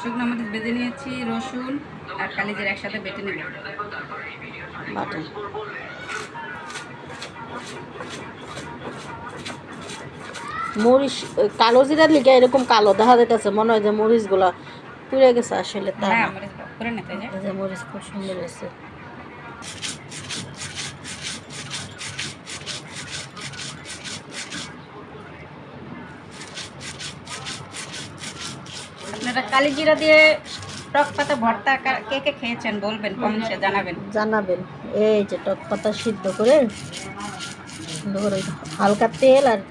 শুকনো মরিচ বেজে নিয়েছি, রসুন আর কালিজিরা একসাথে বেটে নেব। বাটেন। মরিচ কালো জিরার লিগে এরকম কালো দেখা যাইতেছে, মনে হয় যে মরিচগুলা পুড়ে গেছে, আসলে তা না, না। মরিচ করে নিতে এই যে মরিচ খুব সুন্দর হয়েছে। আপনারা কালিজিরা দিয়ে টক পাতা ভর্তা কে কে খেয়েছেন বলবেন, কমেন্টে জানাবেন। জানাবেন। এই যে টক পাতা সিদ্ধ করে সুন্দর করে হালকা তেল আর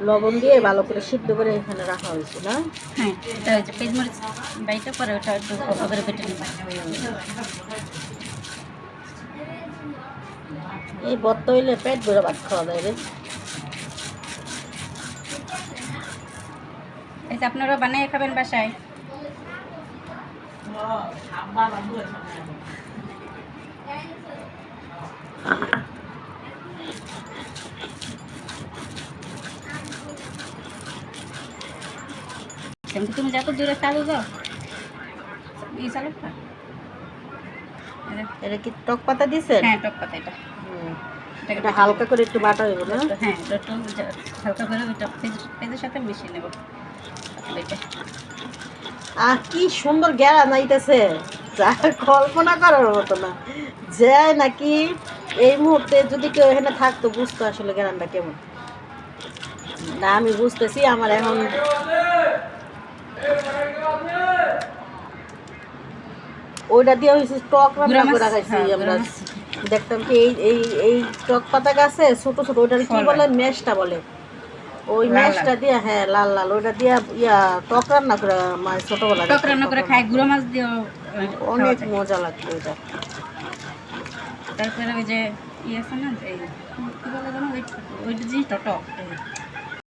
লবণ দিয়ে ভালো করে সিদ্ধ করে এখানে রাখা হয়েছে না? হ্যাঁ, এটা হচ্ছে পেঁয়াজ মরিচ বাইটা পরে ওটা একটু করে বেটে নেব। এই ভর্তা হইলে পেট ভরে ভাত খাওয়া যায় রে। এই যে আপনারা বানিয়ে খাবেন বাসায়। কিন্তু তুমি যত দূরে চালু যাও এই চালুটা। এটা কি টক পাতা দিছেন? হ্যাঁ, টক পাতা এটা। এটা হালকা করে একটু বাটা হইব না? হ্যাঁ, একটু হালকা করে ওইটা পেঁয়াজের সাথে মিশিয়ে নেব। কি সুন্দর গ্যারান আইতেছে, যা কল্পনা করার মতো না। যে নাকি এই মুহূর্তে যদি কেউ এখানে থাকতো বুঝতো আসলে গ্যারানটা কেমন। না আমি বুঝতেছি আমার এখন ওইটা দিয়ে হয়েছে টক রান্না করে খাইছি আমরা। দেখতাম কি এই এই এই টক পাতা গাছে ছোট ছোট ওইটার কি বলে, মেশটা বলে, ওই মেশটা দিয়ে, হ্যাঁ লাল লাল, ওইটা দিয়ে টক রান্না করে মানে ছোটবেলা টক রান্না করে খাই, গুঁড়ো মাছ দিয়ে অনেক মজা লাগতো ওইটা। তারপরে ওই যে আছে না, এই কি বলে জানো, ওইটা জিনিসটা টক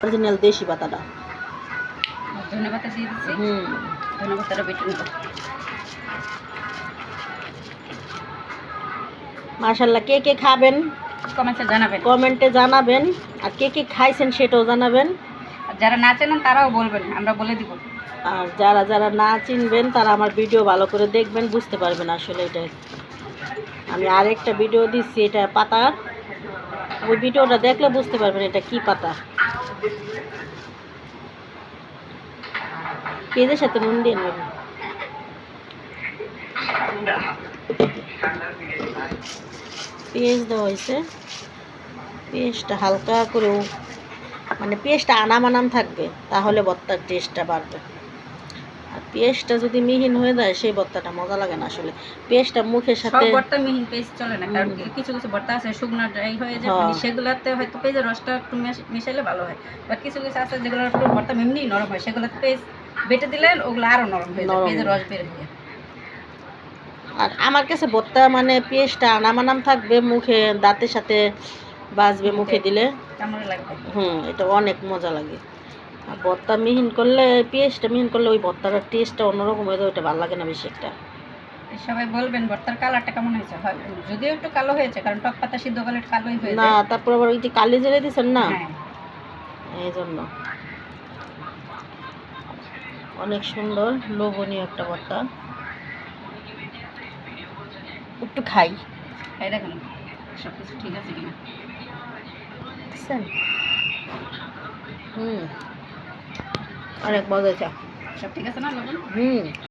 অরিজিনাল দেশি পাতাটা। ধনে পাতা দিয়ে দিচ্ছি। ধনে পাতাটা বেটে নেব। মাশাআল্লাহ, কে কে খাবেন কমেন্টে জানাবেন, আর কে কে খাইছেন সেটাও জানাবেন। আর যারা না চেনেন তারাও বলবেন, আমরা বলে দিব। আর যারা যারা না চিনবেন তারা আমার ভিডিও ভালো করে দেখবেন, বুঝতে পারবেন আসলে এটা। আমি আরেকটা ভিডিও দিচ্ছি এটা পাতার, ওই ভিডিওটা দেখলে বুঝতে পারবেন এটা কি পাতা। পেঁয়াজের সাথে নুন দিয়ে নেবেন। পেঁয়াজ দেওয়া হয়েছে, পেঁয়াজটা হালকা করে মানে পেঁয়াজটা আনাম থাকবে, তাহলে ভর্তার টেস্টটা বাড়বে। আর পেঁয়াজটা যদি মিহিন হয়ে যায় সেই ভর্তাটা মজা লাগে না আসলে। পেঁয়াজটা মুখের সাথে, সব ভর্তা মিহিন পেস্ট চলে না, কারণ কিছু কিছু ভর্তা আছে শুকনো ড্রাই হয়ে যায়, মানে সেগুলোতে হয়তো পেঁয়াজের রসটা একটু মিশাইলে ভালো হয়। বা কিছু কিছু আছে যেগুলো একটু ভর্তা এমনি নরম হয়, সেগুলোতে পেস্ট বেটে দিলেন ওগুলো আরো নরম হয়ে যায়, পেঁয়াজের রস বের হয়ে। আর আমার কাছে ভর্তা মানে পেঁয়াজটা আনাম থাকবে, মুখে দাঁতের সাথে বাজবে মুখে দিলে কেমন লাগবে। এটা অনেক মজা লাগে। আর ভর্তা মিহিন করলে, পেঁয়াজটা মিহিন করলে ওই ভর্তাটার টেস্টটা অন্যরকম হয়ে যায়, ওইটা ভালো লাগে না বেশি একটা। সবাই বলবেন ভর্তার কালারটা কেমন হয়েছে। হয় যদিও একটু কালো হয়েছে, কারণ টক পাতা সিদ্ধ করলে কালোই হয়ে যায় না, তারপর আবার ওই যে কালি জিরে দিচ্ছেন না, এই জন্য অনেক সুন্দর লোভনীয় একটা ভর্তা। একটু খাই দেখুন সব কিছু ঠিক আছে কিনা। অনেক মজা, সব ঠিক আছে না লবণ?